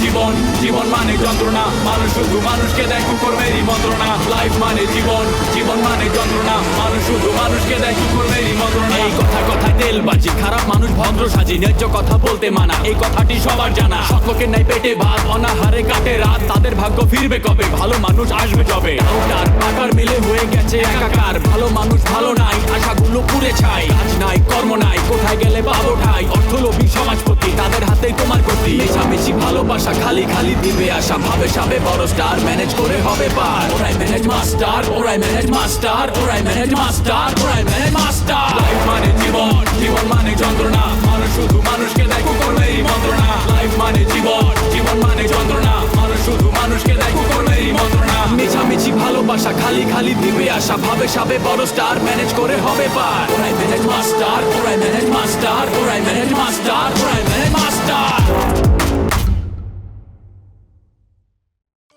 জীবন, জীবন মানে যন্ত্রণা, মানুষ শুধু মানুষকে দেয় কুকর্মেরই মন্ত্রণা। লাইফ মানে জীবন, জীবন মানে যন্ত্রণা, মানুষ শুধু মানুষকে দেয় কুকর্মেরই মন্ত্রণা। এই কথায় তেলবাজি, খারাপ মানুষ ভদ্র সাজি, ন্যায্য কথা বলতে মানা, এই কথাটি সবার জানা। সকলের নাই পেটে ভাত, অনাহারে কাটে রাত, তাদের ভাগ্য ফিরবে কবে, ভালো মানুষ আসবে যবে। ডাউটার পাকার মিলে হয়ে গেছে একাকার, ভালো মানুষ ভালো নাই, আশাগুলো পুড়ে ছাই। কাজ নাই, কর্ম নাই, কোথায় গেলে পাবো ঠাই, অর্থলোভী সমাজপতি, তাদের হাতেই তোমার গতি। মেশামেশি ভালোবাসা, খালি খালি দিবে আশা, ভাবে সাবে বড় স্টার, ম্যানেজ করে হবে পার। ওরাই ম্যানেজ মাস্টার, ওরাই ম্যানেজ মাস্টার, ওরাই ম্যানেজ মাস্টার, ওরাই ম্যানেজ মাস্টার। লাইফ মানে জীবন, জীবন মানে যন্ত্রণা, মানুষ শুধু মানুষকে দেয় কুকর্মেরই মন্ত্রণা। লাইফ মানে জীবন, জীবন মানে যন্ত্রণা, মানুষ শুধু মানুষকে দেয় কুকর্মেরই মন্ত্রণা। মেশামেশি ভালোবাসা, খালি খালি দিবে আশা, ভাবে সাবে বড় স্টার, ম্যানেজ করে হবে পার। ওরাই ম্যানেজ মাস্টার, ওরাই ম্যানেজ মাস্টার, ওরাই ম্যানেজ মাস্টার, ওরাই ম্যানেজ মাস্টার।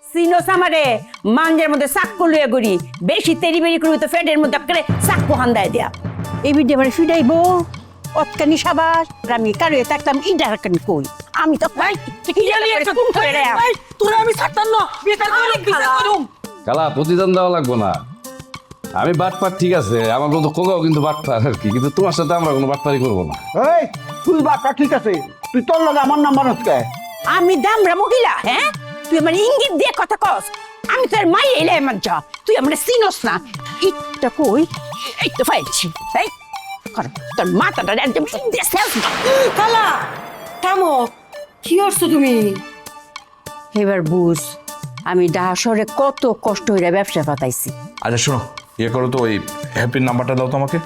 সিনোস আমারে মাঞ্জের মধ্যে চাক্কু লুয়ে গড়ি, বেশি তেরি বেরি করবি তো ফেটের মধ্যে করে চাক্কু হান্দায় দেয়া। এই বিদ্যে মানে ফিরাইবো অতকানি সাবাস, আমি কারো থাকতাম ইডারকানি কই। আমি তো তোরা আমি ছাড়তাম না, বেকার করে বিচার করুম। কালা প্রতিদান দেওয়া লাগবো না, আমি বাটপার ঠিক আছে, আমার মতো কোকাও কিন্তু বাটপার আর কি, কিন্তু তোমার সাথে আমরা কোনো বাটপারি করবো না। এই তুই বাপটা ঠিক আছে, তুই তোর লগে আমার নাম্বার হচ্ছে। আমি দামরা মহিলা, হ্যাঁ? তুই আমার ইঙ্গিত দিয়ে কথা কস, আমি তোর মাই এলে আমার যা, তুই আমার চিনস না। ইটটা কই, এই তো ফাইছি, এই কর তোর মাথাটা একদম খালা থামো, কি করছো তুমি? এবার বুঝ আমি ডাহাশরে কত কষ্ট হইরা ব্যবসা পাতাইছি। আচ্ছা শোনো, ইয়ে করো তো, ওই হ্যাপির নাম্বারটা দাও তো আমাকে।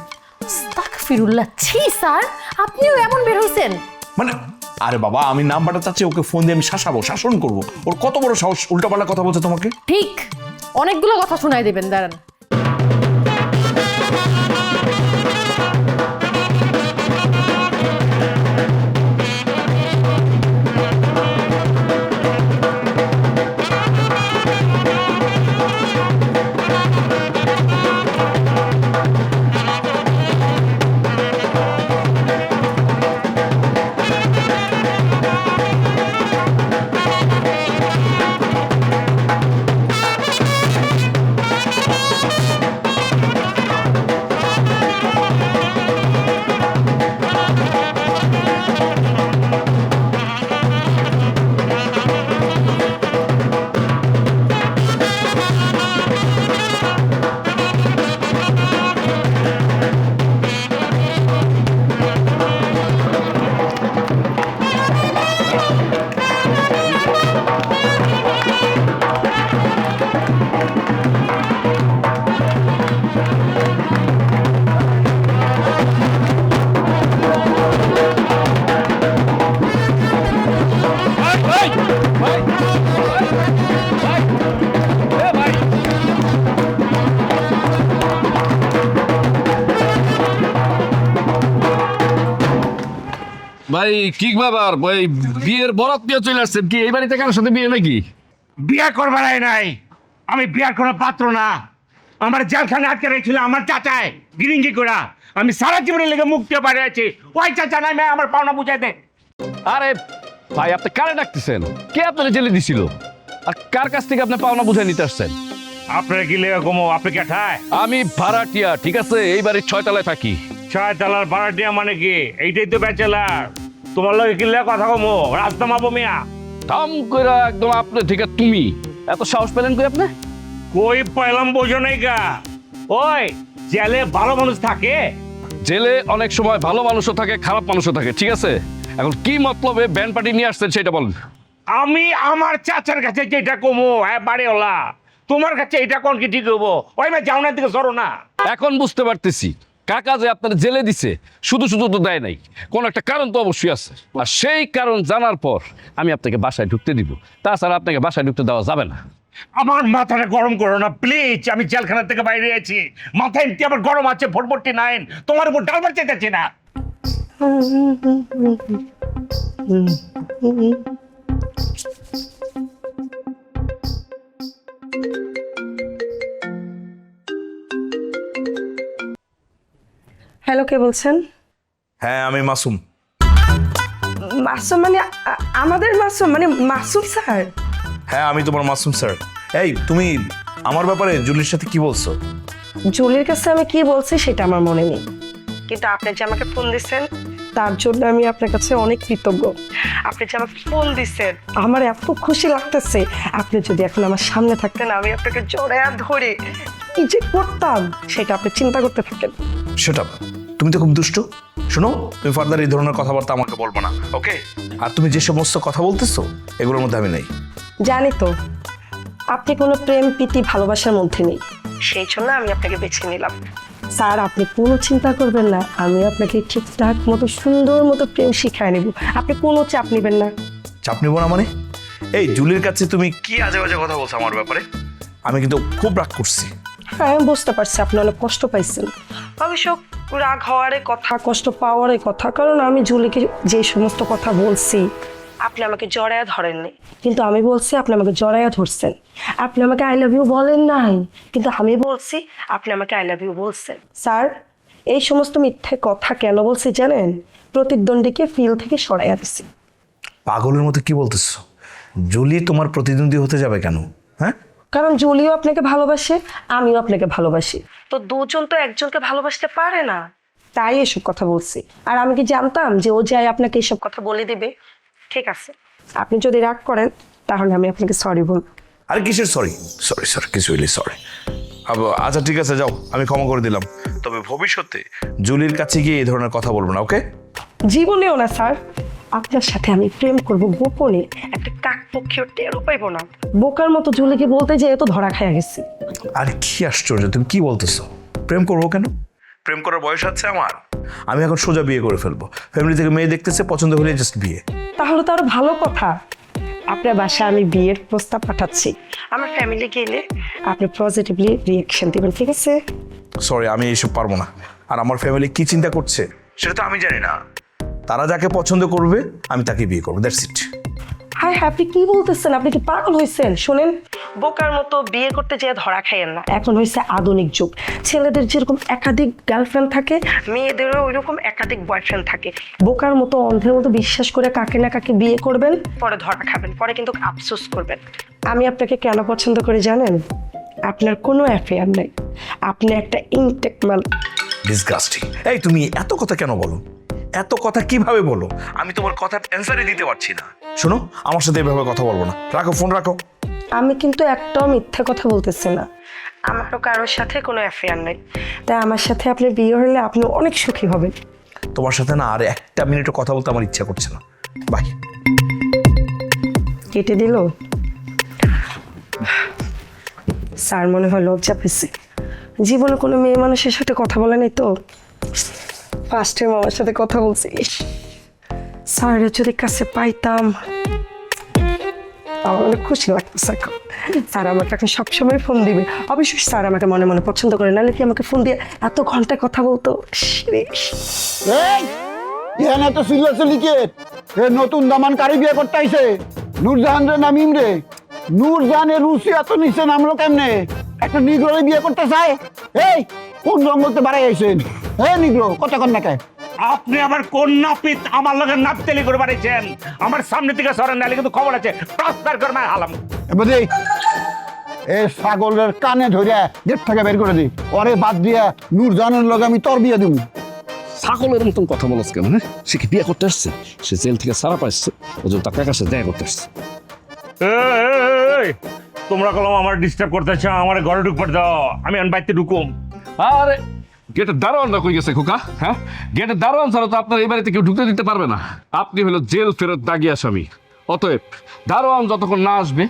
আস্তাগফিরুল্লাহ, ছি স্যার, আপনিও এমন বের হইছেন? মানে আরে বাবা, আমি নাম্বারটা চাচ্ছি, ওকে ফোন দিয়ে আমি শাসন করবো। ওর কত বড় সাহস উল্টাপাল্টা কথা বলছে তোমাকে। ঠিক, অনেকগুলো কথা শোনাই দেবেন, দাঁড়ান। ভাই কি ব্যাপার ভাই, বিয়ের বরাত নিয়ে চলে আসছেন কি? এই বাড়িতে কারোর সাথে বিয়ে নাকি? বিয়ে করবার নাই, আমি বিয়ার কোনো পাত্র না। আমার জেলখানে আটকে রেখেছিল আমার চাচায় গিরিঙ্গি করা, আমি সারা জীবনের লেগে মুক্তি পারে আছি। ওই চাচা নাই আমার পাওনা বুঝাই দে। আরে ভাই, আপনি কারে ডাকতেছেন? কে আপনার জেলে দিছিল? আর কার কাছ থেকে আপনি পাওনা বুঝাই নিতে আসছেন? আপনার কি লেগে কমো? আপনি কে ঠায়? আমি ভাড়াটিয়া, ঠিক আছে? এই বাড়ির 6 তলায় থাকি। 6 তলার ভাড়াটিয়া মানে কি? এইটাই তো ব্যাচেলার। তোমার লগে কি লেগে কথা কমো? রাস্তা মাপো মিয়া। থাম কইরা একদম আপনি ঠিক আছে। তুমি এত সাহস পেলেন কই আপনি? কই পাইলাম বোঝো নাই গা? ওই জেলে ভালো মানুষ থাকে? জেলে অনেক সময় ভালো মানুষও থাকে, খারাপ মানুষও থাকে, ঠিক আছে? এখন কি মতলবে ব্যান্ড পার্টি নিয়ে আসছেন সেটা বলেন। আমি আমার চাচার কাছে যেটা কমো, হ্যাঁ বাড়িওয়ালা, তোমার কাছে এটা কোন কি ঠিক হবো? ওই মা যাও না, দিকে সরো না। এখন বুঝতে পারতেছি কাকা যে আপনার জেলে দিছে, শুধু শুধু তো দেয় নাই, কোন একটা কারণ তো অবশ্যই আছে। আর সেই কারণ জানার পর আমি আপনাকে বাসায় ঢুকতে দিব, তাছাড়া আপনাকে বাসায় ঢুকতে দেওয়া যাবে না। আমার মাথাটা গরম করো না প্লিজ, আমি জেলখানা থেকে বাইরে আছি, মাথা এমনি আমার গরম আছে 449, তোমার উপর ডালবার চাইতেছি না। হ্যালো, কে বলছেন? হ্যাঁ আমি মাসুম। মাসুম মানে আমাদের মাসুম মানে মাসুম স্যার? হ্যাঁ, আমি তোমার মাসুম স্যার। এই, তুমি আমার ব্যাপারে জুলির সাথে কি বলছো? জুলির কাছে আমি কি বলছি সেটা আমার মনে নেই, কিন্তু আপনি যে আমাকে ফোন দিচ্ছেন তার জন্য আমি আপনার কাছে অনেক কৃতজ্ঞ। আপনি যে আমাকে ফোন দিচ্ছেন আমার এত খুশি লাগতেছে। আপনি যদি এখন আমার সামনে থাকতেন আমি আপনাকে জড়ায়া ধরে কি যে করতাম সেটা আপনি চিন্তা করতে থাকেন। সেটা তুমি তো খুব দুষ্ট। শোনো, তুমি ফার্দার এই ধরনের কথাবার্তা আমাকে বলবো না, ওকে? আর তুমি যে সমস্ত কথা বলতেছো এগুলোর মধ্যে আমি নেই। জানি তো আপনি কোনো প্রেম প্রীতি ভালোবাসার মধ্যে নেই, সেই জন্য আমি আপনাকে বেছে নিলাম। স্যার আপনি কোনো চিন্তা করবেন না, আমি আপনাকে ঠিকঠাক মতো সুন্দর মতো প্রেম শিখায় নেব, আপনি কোনো চাপ নেবেন না। চাপ নিবো না মানে? এই জুলির কাছে তুমি কি আজে বাজে কথা বলছো আমার ব্যাপারে? আমি কিন্তু খুব রাগ করছি। হ্যাঁ আমি বুঝতে পারছি আপনি অনেক কষ্ট পাইছেন। অবশ্য রাগ হওয়ারই কথা, কষ্ট পাওয়ারই কথা, কারণ আমি জুলিকে যে সমস্ত কথা বলছি আপনি আমাকে জড়ায়া ধরেননি, কিন্তু আমি বলছি আপনি আমাকে জড়ায়া ধরছেন। আপনি আমাকে আই লাভ ইউ বলেন নাই, কিন্তু আমি বলছি আপনি আমাকে আই লাভ ইউ বলছেন। স্যার এই সমস্ত মিথ্যে কথা কেন বলছি জানেন? প্রতিদ্বন্দ্বীকে ফিল থেকে সরাইয়া দিছি। পাগলের মতো কি বলতেছো? জুলি তোমার প্রতিদ্বন্দ্বী হতে যাবে কেন? হ্যাঁ, কারণ জুলিও আপনাকে ভালোবাসে, আমিও আপনাকে ভালোবাসি, তো দুজন তো একজনকে ভালোবাসতে পারে না, তাই এসব কথা বলছি। আর আমি কি জানতাম যে ও যাই আপনাকে এসব কথা বলে দেবে? ঠিক আছে, আপনি যদি রাগ করেন তাহলে আমি আপনাকে সরি বলবো। আরে কিসের সরি? সরি সরি কিছু হইলে সরি। আচ্ছা ঠিক আছে, যাও, আমি ক্ষমা করে দিলাম। তবে ভবিষ্যতে জুলির কাছে গিয়ে এই ধরনের কথা বলবো না, ওকে? জীবনেও না স্যার, আপনার সাথে আমি প্রেম করব গোপনে, একটা কাকপক্ষীয় টেরও পাইবো না। বোকার মতো জুলিকে বলতে যেয়ে তো ধরা খাইয়া গেছি। আর কি আশ্চর্য, তুমি কি বলতেছো? প্রেম করবো কেন? প্রেম করার বয়স আছে আমার? আমি এখন সোজা বিয়ে করে ফেলবো। ফ্যামিলি থেকে মেয়ে দেখতেছে, পছন্দ হলে জাস্ট বিয়ে। তাহলে তো আরো ভালো কথা, আপনার বাসায় আমি বিয়ের প্রস্তাব পাঠাচ্ছি। আমার ফ্যামিলি গেলে আপনি পজিটিভলি রিয়াকশন দিবেন, ঠিক আছে? সরি, আমি এইসব পারবো না। আর আমার ফ্যামিলি কি চিন্তা করছে সেটা তো আমি জানি না। তারা যাকে পছন্দ করবে আমি তাকে বিয়ে করবো, দ্যাটস ইট। হাই আপনি কি বলতেছেন? আপনি কি পাগল হয়েছেন? শোনেন, বোকার মতো বিয়ে করতে যেয়ে ধরা খাইয়েন না। এখন হয়েছে আধুনিক যুগ, ছেলেদের যেরকম একাধিক গার্লফ্রেন্ড থাকে মেয়েদেরও ওইরকম একাধিক বয়ফ্রেন্ড থাকে। বোকার মতো অন্ধের মতো বিশ্বাস করে কাকে না কাকে বিয়ে করবেন, পরে ধরা খাবেন, পরে কিন্তু আফসোস করবেন। আমি আপনাকে কেন পছন্দ করি জানেন? আপনার কোনো অ্যাফেয়ার নেই, আপনি একটা ইনটেক মাল। ডিসগাস্টিং। এই তুমি এত কথা কেন বলো? এত কথা কিভাবে বলো? আমি তোমার কথার অ্যান্সারই দিতে পারছি না। শোনো, আমার সাথে এভাবে কথা বলবো না। রাখো ফোন, রাখো। আমি কিন্তু একটাও মিথ্যে কথা বলতেছি না, আমারও কারোর সাথে কোনো অ্যাফেয়ার নেই, তাই আমার সাথে আপনার বিয়ে হলে আপনি অনেক সুখী হবেন। তোমার সাথে না আর একটা মিনিটও কথা বলতে আমার ইচ্ছা করছে না। বাই। কেটে দিল। স্যার মনে হয় লজ্জা পেয়েছে, জীবনে কোনো মেয়ে মানুষের সাথে কথা বলে নাই তো, ফার্স্ট টাইম আমার সাথে কথা বলছি। স্যারের যদি কাছে পাইতাম আমার অনেক খুশি লাগতেছে এখন। স্যার আমাকে এখন সবসময় ফোন দিবে, অবশ্যই স্যার আমাকে মনে মনে পছন্দ করে, নাহলে কি আমাকে ফোন দিয়ে এত ঘন্টা কথা বলতো? এই এখানে তো চিল্লাচিল্লি কে? এ নতুন দামান কারি বিয়ে করতে আইছে নূরজাহান রে না মিম রে? নূরজাহানের রুচি এত নিচে নামলো কেমনে? একটা নিগ্রোরে বিয়ে করতে চায়? এই কোন জঙ্গলতে বাড়াই আইছেন? হ্যাঁ নিগ্রো কথা কন না কে? আপনি আমার কোন নাপিত আমার লগে নাপতেলি করে বাড়াইছেন? আমার সামনে থেকে সরেন, নাহলে কিন্তু খবর আছে ট্রান্সফার করে মার হালাম। এবার দেই এ ছাগলের কানে ধরিয়া গেট থেকে বের করে দিই, ওরে বাদ দিয়া নূরজাহানের লগে আমি তোর বিয়ে দিব। ছাগলের মতন কথা বলছ কেন? হ্যাঁ, সে কি বিয়ে করতে আসছে? সে জেল থেকে সারা পাইছে, ওজন তার কাকার সাথে দেখা করতে আসছে। এই, তোমরা কলম আমার ডিস্টার্ব করতেছ, আমার ঘরে ঢুকতে দাও, আমি আন বাইতে ঢুকুম। আরে গেটের দারোয়ানরা কই গেছে খোকা? হ্যাঁ, গেটের দারোয়ান ছাড়া তো আপনার এই বাড়িতে কেউ ঢুকতে দিতে পারবে না। আপনি হলো জেল ফেরত দাগি আসামি, অতএব দারোয়ান যতক্ষণ না আসবে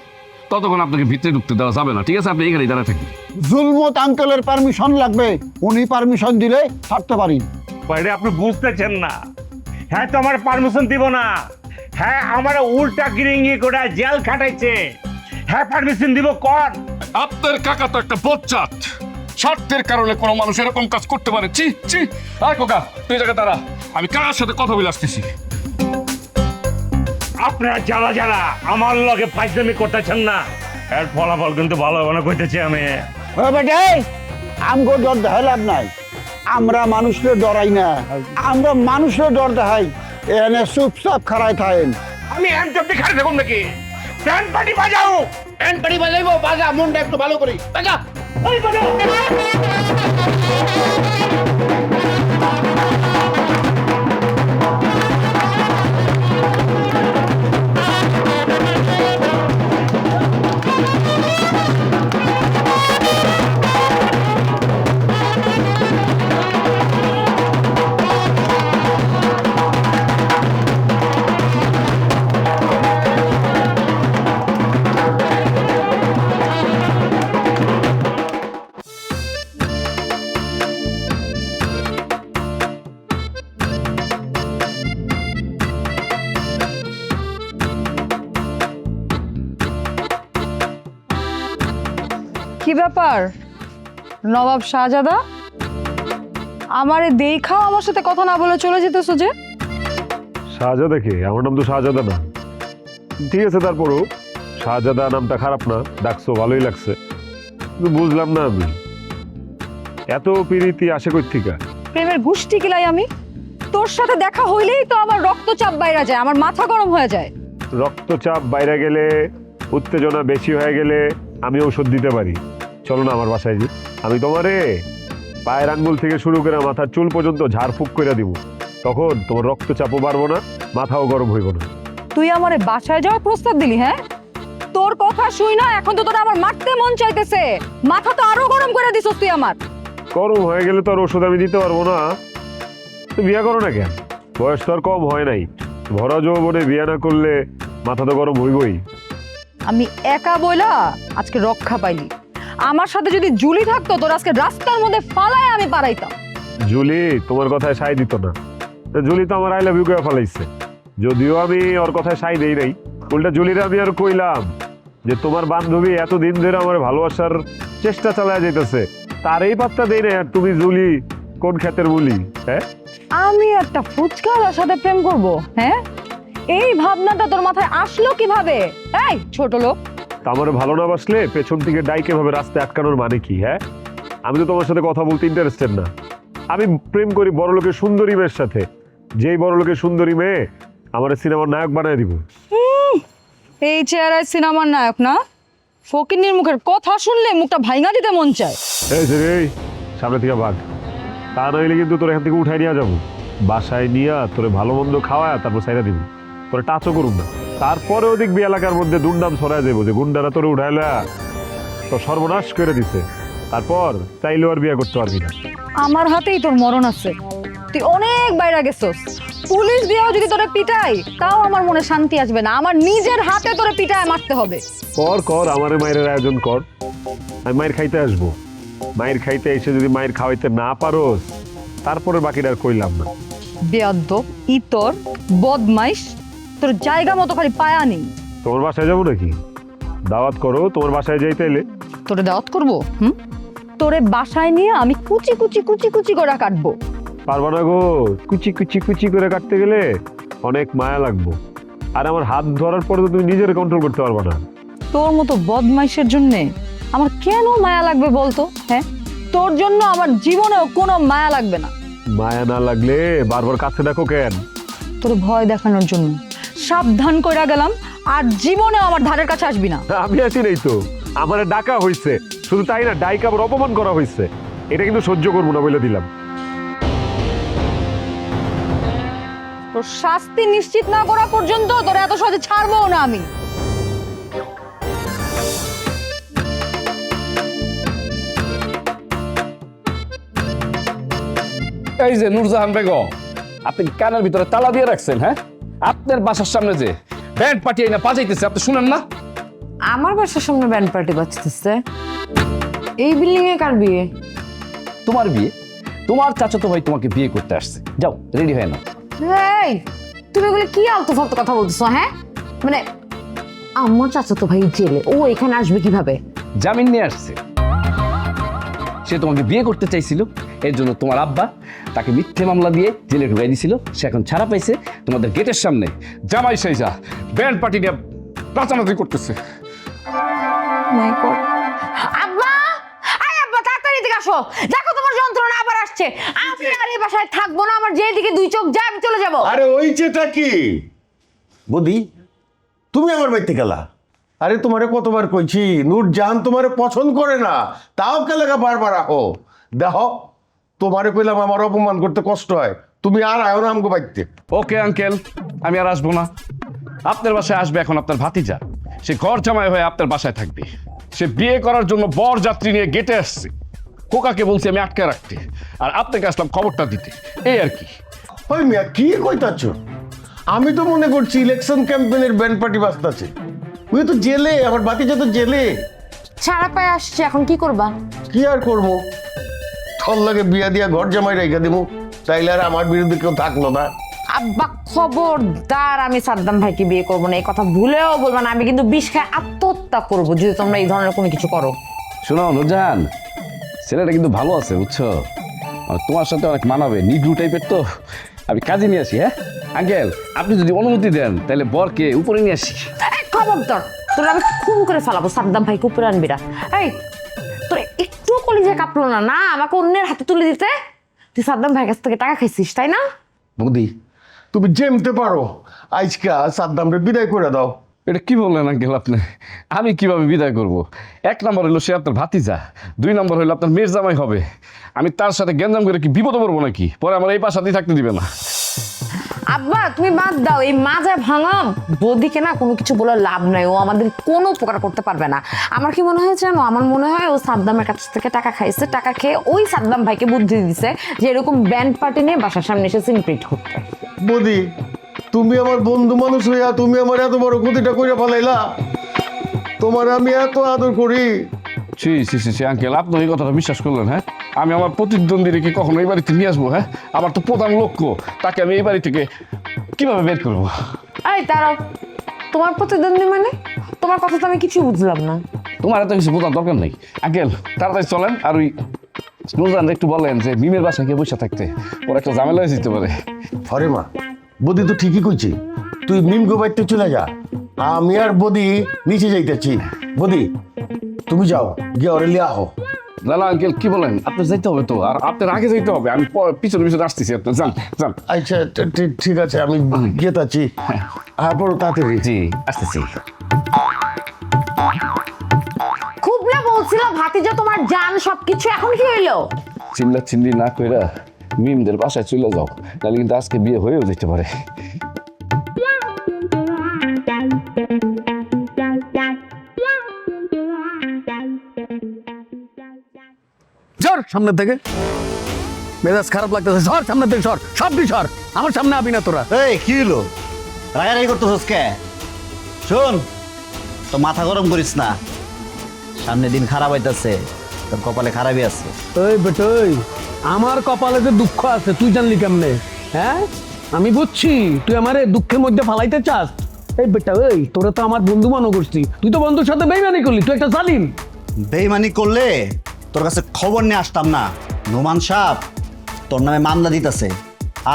ততক্ষণ আপনাকে ভিতরে ঢুকতে দেওয়া যাবে না, ঠিক আছে? আপনি এখানেই দাঁড়ায় থাকবেন। জুলমত আঙ্কেলের পারমিশন লাগবে, উনি পারমিশন দিলে ছাড়তে পারি। বাইরে আপনি বুঝতেছেন না, হ্যাঁ তো আমার পারমিশন দিব না, হ্যাঁ আমার উল্টা গিরিঙ্গি করে জেল খাটাইছে, হ্যাঁ পারমিশন দিব কর? আপনার কাকা তো একটা বচ্চাত, স্বার্থের কারণে কোনো মানুষ এরকম কাজ করতে পারে? চি চি। আয় খোকা, তুই জায়গা দাঁড়া, আমি কার সাথে কথা বলে আসতেছি। আপনারা যারা যারা আমার লগে ফাইজলামি করতেছেন না, এর ফলাফল কিন্তু ভালো হবে না কইতেছি আমি। বেটে আমগো ডর দেখাই লাভ নাই, আমরা মানুষকে ডরাই না, আমরা মানুষের ডর দেখাই। এনে চুপচাপ খাড়ায় থাকেন। আমি হ্যান্ড টপ দিয়ে খাড়ি দেখুন নাকি? ব্যান্ড পার্টি বাজাও। ব্যান্ড পার্টি বাজাইবো, বাজা, মনটা একটু ভালো করি বাজা। এই বাজাও। কি ব্যাপার নবাব শাহজাদা, আমারে দেখাও আমার সাথে কথা না বলে চলে যেতেছো যে? শাহজাদা কে? আমার নাম তো শাহজাদা না। ঠিক আছে, তারপরও শাহজাদা নামটা খারাপ না, ডাকছো ভালোই লাগছে। কিন্তু বুঝলাম না আমি এত পিরিতি আসে কই থেকে? প্রেমের গুষ্টি কিলাই আমি? তোর সাথে দেখা হইলেই তো আমার রক্তচাপ বাইরে যায়, আমার মাথা গরম হয়ে যায়। রক্তচাপ বাইরে গেলে, উত্তেজনা বেশি হয়ে গেলে আমি ঔষধ দিতে পারি। চলো না আমার বাসায় যাই, আমি তোমারে পায়ের আঙ্গুল থেকে শুরু করে মাথার চুল পর্যন্ত ঝাড়ফুঁক করে দিব। তখন তোমার রক্তচাপও বাড়বো না, মাথাও গরম হইব না। তুই আমারে বাসায় যাওয়ার প্রস্তাব দিলি? হ্যাঁ, তোর কথা শুই না এখন তো তোর আমার মারতে মন চাইতেছে। মাথা তো আরো গরম করে দিছস তুই আমার। গরম হয়ে গেলে তো আর ওষুধ আমি দিতে পারবো না। তো বিয়ে করো না কেন? বয়স তো আর কম হয় নাই। ভরা যৌবনে বিয়ে না করলে মাথা তো গরম হইবই। আমি একা বইলা আজকে রক্ষা পাইলি। আমার সাথে যদি জুলি থাকতো তোর আজকে রাস্তার মধ্যে ফালায় আমি পারাইতাম। জুলি তোমার কথায় সাই দিত না। তো জুলি তো আমার আই লাভ ইউ করে ফেলাইছে। যদিও আমি ওর কথায় সাই দেই নাই, উল্টা জুলির আমি আর কইলাম যে তোমার বান্ধবী এতদিন ধরে আমার ভালোবাসার চেষ্টা চালায় যাইতেছে, তার এই পাত্তা দেই না। আর তুমি জুলি কোন ক্ষেতের বলি? হ্যাঁ, আমি একটা ফুচকাওয়ালার সাথে প্রেম করব? হ্যাঁ, এই ভাবনাটা তোর মাথায় আসলো কিভাবে? এই ছোট লোক, আমার ভালো না বাসলে পেছন থেকে ডাইকে ভাবে রাস্তায় আটকানোর মানে কি? হ্যাঁ, আমি তো তোমার সাথে কথা বলতে ইন্টারেস্টেড না। আমি প্রেম করি বড় লোকের সুন্দরী মেয়ের সাথে। যেই বড় লোকের সুন্দরী মেয়ে আমার সিনেমার নায়ক বানায় দিব। এই চেহারায় সিনেমার নায়ক না? ফকিন্নির মুখের কথা শুনলে মুখটা ভাঙা দিতে মন চায়। এই যে রে, সামনে থেকে ভাগ, তা নইলে কিন্তু তোর এখান থেকে উঠাই নিয়ে যাবো। বাসায় নিয়ে তোরে ভালো মন্দ খাওয়ায় তারপর সাইডা দিব, তোরে টাচও করুন না। তারপরে ওদিক বি এলাকার মধ্যে দুর্নাম ছড়ায় দেবো যে গুন্ডারা তোরে উঠাইলা তো সর্বনাশ করে দিছে। তারপর চাইলেও আর বিয়ে করতে পারবি না। আমার হাতেই তোর মরণ আছে। তুই অনেক বাইরে গেছস। পুলিশ দিয়েও যদি তোরে পিটাই তাও আমার মনে শান্তি আসবে না। আমার নিজের হাতে তোরে পিটায় মারতে হবে। কর কর, আমারে মায়ের আয়োজন কর, আমি মায়ের খাইতে আসবো। মায়ের খাইতে এসে যদি মায়ের খাওয়াইতে না পারোস তারপরে বাকিটা আর কইলাম না। বেয়াদ্দপ, ইতর, বদমাইশ, তোর জায়গা মতো খালি পায়া নেই। তোমার বাসায় যাবো নাকি? দাওয়াত করো, তোমার বাসায় যাইতে এলে। তোরে দাওয়াত করবো? তোরে বাসায় নিয়ে আমি কুচি কুচি কুচি কুচি করে কাটবো। পারবা না গো, কুচি কুচি কুচি করে কাটতে গেলে অনেক মায়া লাগবো। আর আমার হাত ধরার পরে তো তুমি নিজের কন্ট্রোল করতে পারবা না। তোর মতো বদমাইশের জন্যে আমার কেন মায়া লাগবে বলতো? হ্যাঁ, তোর জন্য আমার জীবনেও কোনো মায়া লাগবে না। মায়া না লাগলে বারবার কাছে দেখো কেন? তোর ভয় দেখানোর জন্য। সাবধান কইরা গেলাম, আর জীবনে আমার ধারের কাছে আসবি না। আমি আসি নাই তো, আমার ডাকা হয়েছে। শুধু তাই না, ডাইকা আবার অপমান করা হয়েছে। এটা কিন্তু সহ্য করবো না বলে দিলাম। তোর শাস্তি নিশ্চিত না করা পর্যন্ত তোর এত সহজে ছাড়বো না আমি। এই যে নূরজাহান বেগম, আপনি কানের ভিতরে তালা দিয়ে রাখছেন? হ্যাঁ, আপনার বাসার সামনে যে ব্যান্ড পার্টি না বাজাইতেছে, আপনি শুনেন না? আমার বাসার সামনে ব্যান্ড পার্টি বাজতেছে? এই বিল্ডিং এ কার বিয়ে? তোমার বিয়ে। তোমার চাচাতো ভাই তোমাকে বিয়ে করতে আসছে। যাও রেডি হয়ে নাও। এই তুমি এগুলো কি আলতু ফালতু কথা বলতেছো? হ্যাঁ, মানে আমার চাচাতো ভাই জেলে, ও এখানে আসবে কিভাবে? জামিন নিয়ে আসছে। সে তোমাকে বিয়ে করতে চাইছিল, এর জন্য তোমার আব্বা তাকে মিথ্যে মামলা দিয়ে জেলে ঢুকাই দিয়েছিল। সে এখন ছাড়া পাইছে, তোমাদের গেটের সামনে জামাই সাইজা ব্যান্ড পার্টি নিয়ে নাচানাচি করতেছে। আব্বা, আরে আব্বা তাড়াতাড়ি এদিকে আসো, দেখো তোমার যন্ত্রণা আবার আসছে, আমি আর এই বাসায় থাকবো না। আমার যেদিকে দুই চোখ যায় আমি চলে যাবো। আরে ওই যেটা কি বদি, তুমি আমার বাড়িতে গেলা? আরে তোমারে কতবার কইছি নূরজাহান তোমারে পছন্দ করে না, তাও কে লাগা বারবার আহো। দেখো তোমারে কইলাম আমার অপমান করতে কষ্ট হয়, তুমি আর আয়ো না আমগো বাড়িতে। ওকে আঙ্কেল, আমি আর আসবো না। আপনার বাসায় আসবে এখন আপনার ভাতিজা, সে ঘর জামাই হয়ে আপনার বাসায় থাকবে। সে বিয়ে করার জন্য বর যাত্রী নিয়ে গেটে আসছে। কোকাকে বলছি আমি আটকে রাখতে, আর আপনাকে আসলাম খবরটা দিতে, এই আর কি। ওই মিয়া কি কইতাছ? আমি তো মনে করছি ইলেকশন ক্যাম্পেইনের ব্যান্ড পার্টি বাজতাছে। ওই তো জেলে, আমার বাতিজা তো জেলে। ছাড়া পায়ে আসছে, এখন কি করবা? কি আর করবো, থল লাগে বিয়া দিয়া ঘর জামাই রেখে দেবো, তাইলে আর আমার বিরুদ্ধে কেউ থাকলো না। আব্বা খবরদার, আমি সাদ্দাম ভাইকে বিয়ে করবো না, এই কথা ভুলেও বলবো না। আমি কিন্তু বিষ খায় আত্মহত্যা করবো যদি তোমরা এই ধরনের কোনো কিছু করো। শোনো নূরজাহান, ছেলেটা কিন্তু ভালো আছে বুঝছো, আর তোমার সাথে অনেক মানাবে, নিগ্রু টাইপের তো। আমি কাজে নিয়ে আসি। হ্যাঁ আঙ্কেল, আপনি যদি অনুমতি দেন তাহলে বরকে উপরে নিয়ে আসি। খবরদার, তোরা আমি খুন করে ফেলাবো। সাদ্দাম ভাইকে উপরে আনবি না। এই তোর একটু কলিজা কাঁপলো না না আমাকে অন্যের হাতে তুলে দিতে? তুই সাদ্দাম ভাইয়ের কাছ থেকে টাকা খাইছিস তাই না? বৌদি তুমি জেমতে পারো, আজকা সাদ্দামরে বিদায় করে দাও। এটা কি বললেন আঙ্কেল আপনি? আমি কিভাবে বিদায় করব? এক নম্বর হইলো সে আপনার ভাতিজা, দুই নম্বর হইলো আপনার মেয়ের জামাই হবে। আমি তার সাথে গ্যাঞ্জাম করে কি বিপদে পড়বো নাকি? পরে আমার এই বাসাতেই থাকতে দিবে না। আব্বা তুমি বাদ দাও, এই মাজা ভাঙা বৌদিকে না কোনো কিছু বলে লাভ নাই। ও আমাদের কোনো উপকার করতে পারবে না। আমার কি মনে হয় জানো, আমার মনে হয় ও সাদ্দামের কাছ থেকে টাকা খাইছে, টাকা খেয়ে ওই সাদ্দাম ভাইকে বুদ্ধি দিছে যে এরকম ব্যান্ড পার্টি নিয়ে বাসার সামনে এসে সিনক্রিট করতে। বৌদি তুমি আমার বন্ধু মানুষ হইয়া তুমি আমার এত বড় ক্ষতিটা করে ফেলাইলা। তোমার আমি এত আদর করি। ছি ছি ছি আঙ্কেল, আপনি এই কথাটা বিশ্বাস করলেন? হ্যাঁ, আমি আমার প্রতিদ্বন্দ্বীকে কি কখনো এই বাড়িতে নিয়ে আসবো? হ্যাঁ, আমার তো প্রধান লক্ষ্য, তাকে আমি এই বাড়ি থেকে কিভাবে বের করবো? এই তারাও, তোমার প্রতিদ্বন্দ্বী মানে? তোমার কথা তো আমি কিছু বুঝলাম না। তোমার এত কিছু বোঝার দরকার নেই আঙ্কেল, তাড়াতাড়ি চলেন। আর ওই নূরজাহান একটু বলেন যে মিমের বাসায় গিয়ে বসে থাকতে, ওর একটা ঝামেলা হয়ে যেতে পারে। হরে মা, বদি তো ঠিকই কইছে, তুই মিম গো বাড়িতে চলে যা, আমি আর বদি নিচে যাইতেছি। বদি তুমি যাও, গিয়ে ওরে লিয়ে আহো। না না আঙ্কেল, কি বলেন? আপনার যাইতে হবে তো, আর আপনার আগে যাইতে হবে। আমি পিছনে পিছনে আসতেছি, আপনার যান যান। আচ্ছা ঠিক আছে, আমি গিয়ে যাচ্ছি। হ্যাঁ পড়ো তাড়াতাড়ি। জি আসতেছি। খুব না বলছিল ভাতিজা তোমার জান সবকিছু, এখন কি হইলো? চিল্লা চিল্লি না কইরা মিমদের বাসায় চলে যাও, তাহলে কিন্তু আজকে বিয়ে হয়েও যেতে পারে। সর সামনে থেকে, মেজাজ খারাপ লাগতেছে। সর সামনে থেকে, সর, সবটি সর, আমার সামনে আবি না তোরা। এই কি হলো, রাগারাগি করতেছস কে? শোন, তো মাথা গরম করিস না, সামনে দিন খারাপ হইতাছে, তোর কপালে খারাপই আছে। ওই বেটই, আমার কপালে যে দুঃখ আছে তুই জানলি কেমনে? হ্যাঁ আমি বুঝছি তুই আমারে দুঃখের মধ্যে ফালাইতে চাস। এই বেটা ওই, তোরা তো আমার বন্ধু মনে করছিস, তুই তো বন্ধুর সাথে বেইমানি করলি, তুই একটা জালিম। বেইমানি করলে তোর কাছে খবর নিয়ে আসতাম না। নোমান সাহেব তোর নামে মামলা দিতেছে,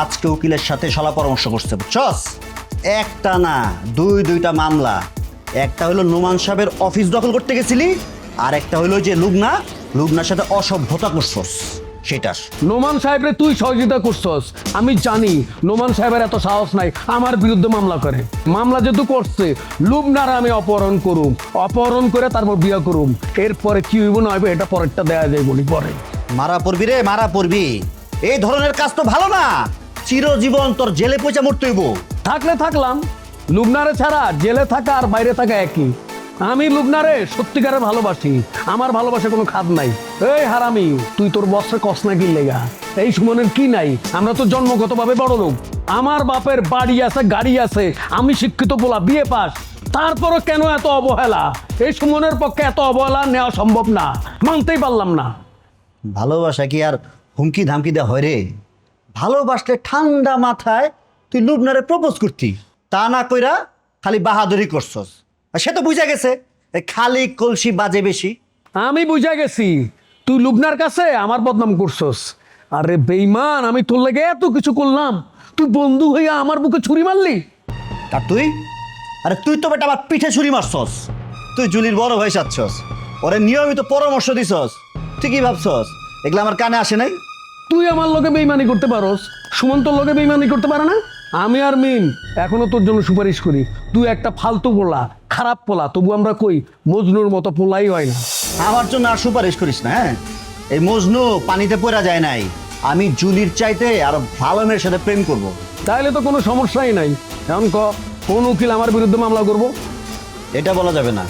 আজকে উকিলের সাথে সলা পরামর্শ করছে, বুঝছস? একটা না দুইটা মামলা। একটা হলো নোমান সাহেবের অফিস দখল করতে গেছিলি, আর একটা হলো যে লুবনার সাথে অসভ্যতা করছস সেটা। নোমান সাহেবরে তুই সহযোগিতা করছস, আমি জানি নোমান সাহেবের এত সাহস নাই আমার বিরুদ্ধে মামলা করে। মামলা যেহেতু করছে, লুবনার আমি অপহরণ করুম, অপহরণ করে তারপর বিয়ে করুম। এরপরে কি হইব না হইব এটা পরেরটা দেয়া যায় বলি পরে। মারা পড়বি রে, মারা পড়বি। এই ধরনের কাজ তো ভালো না, চিরজীবন তোর জেলে পয়সা মরতে হইব। থাকলে থাকলাম, লুবনারে ছাড়া জেলে থাকা আর বাইরে থাকা একই। আমি লুবনারে সত্যিকারে ভালোবাসি, আমার ভালোবাসা কোনো খাদ নাই। এই হারামি, তুই তোর বস্ত্রে কস না কি লেগা? এই সুমনের কি নাই? আমরা তো জন্মগতভাবে বড় লোক, আমার বাপের বাড়ি আছে, গাড়ি আছে, আমি শিক্ষিত বলা, বিয়ে পাস, তারপরও কেন এত অবহেলা? এই সুমনের পক্ষে এত অবহেলা নেওয়া সম্ভব না, মানতেই পারলাম না। ভালোবাসা কি আর হুমকি ধামকি দেওয়া হয় রে? ভালোবাসলে ঠান্ডা মাথায় তুই লুবনারে প্রপোজ করতি, তা না কইরা খালি বাহাদুরি করছস। আর সে তো বুঝা গেছে খালি কলসি বাজে বেশি। আমি বুঝা গেছি তুই লুবনার কাছে আমার বদনাম করছস। আরে বেঈমান, আমি তোর লাগে এত কিছু করলাম, তুই বন্ধু হইয়া আমার বুকে ছুরি মারলি। আর তুই, আরে তুই তো বেটা আমার পিঠে ছুরি মারছস। তুই জুলির বড় ভাই চাচ্ছস, ওরে নিয়মিত পরামর্শ দিছস। তুই কি ভাবছস এগুলো আমার কানে আসে নাই? তুই আমার লগে বেইমানি করতে পারোস, সুমন তোর লগে বেইমানি করতে পারে না? আমি আর মিম এখনো তোর জন্য সুপারিশ করি। তুই একটা ফালতু পোলা, খারাপ পোলা, তবু আমরা কই মজনুর মতো পোলাই হয় না। আমার জন্য আর সুপারিশ করিস না, হ্যাঁ? এই মজনু পানিতে পড়া যায় নাই, আমি জুলির চাইতে আর ভালো মেয়ের সাথে প্রেম করব। তাইলে তো কোনো সমস্যাই নাই। এখন কোন উকিল আমার বিরুদ্ধে মামলা করব? এটা বলা যাবে না।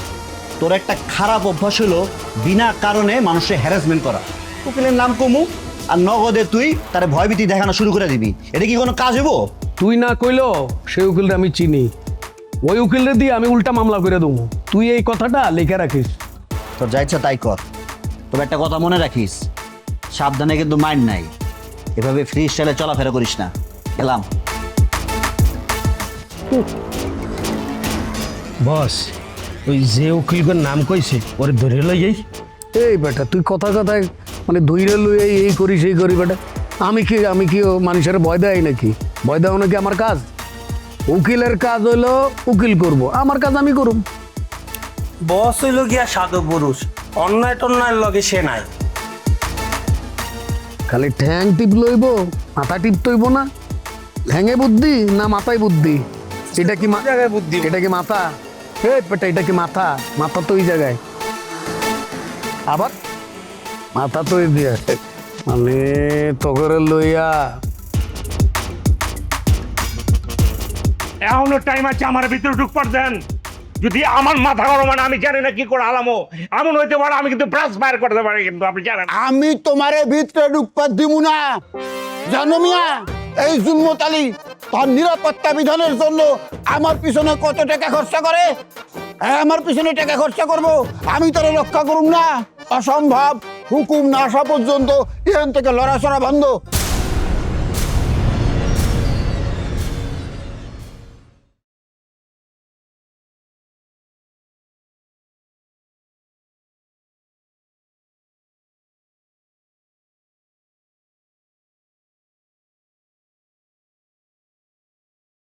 তোর একটা খারাপ অভ্যাস হলো বিনা কারণে মানুষের হ্যারাসমেন্ট করা। উকিলের নাম কমু আর নগদে তুই তারে ভয়ভীতি দেখানো শুরু করে দিবি, এটা কি কোনো কাজ হবো? তুই না কইলো সেই উকিলটা আমি চিনি, ওই উকিলরে দিয়ে আমি উল্টা মামলা করে দেবো। তুই এই কথাটা লিখে রাখিস। তোর যা ইচ্ছা তাই কর, তবে একটা কথা মনে রাখিস, সাবধানে কিন্তু মাইন্ড নাই, এভাবে ফ্রি স্টাইলে চলাফেরা করিস না। গেলাম। বস, ওই যে উকিলের নাম কইছে ওরে ধরে লই যাই। এই বেটা তুই কথা কথায় মানে ধৈর্য লই এই করি সেই করি বেটা। আমি কি মানুষের ভয় দেয় নাকি? ভয় দেওয়া নাকি আমার কাজ? উকিলের কাজ হইলো উকিল করব, আমার কাজ আমি করুম। বস হইল গিয়া সাধু পুরুষ, অন্যায় টন্যায়ের লগে সে নাই। খালি ঠ্যাং টিপ লইব, মাথা টিপ তৈব না? ঠ্যাঙে বুদ্ধি না মাথায় বুদ্ধি? এটা কি জায়গায় বুদ্ধি? এটা কি মাথা? হে বেটা এটা কি মাথা? মাথা তো ওই জায়গায়, আবার মাথা তো ওই দিয়ে মানে তগরে লইয়া। এখনো টাইম আছে, আমার ভিতরে ঢুকপার দেন। যদি আমার মাথা গরম হয় না, আমি জানি না কি করে আলামো। এমন হইতে পারে আমি কিন্তু ব্রাশ ফায়ার করতে পারি, কিন্তু আপনি জানেন। আমি তোমারে ভিতরে ঢুকপাত দিব না, জানো মিয়া? এই জুলমত আলী তার নিরাপত্তা বিধানের জন্য আমার পিছনে কত টাকা খরচা করে? আমার পিছনে টাকা খরচা করব, আমি তোরে রক্ষা করুম না? অসম্ভব। হুকুম না আসা পর্যন্ত এখান থেকে লড়াচড়া বন্ধ।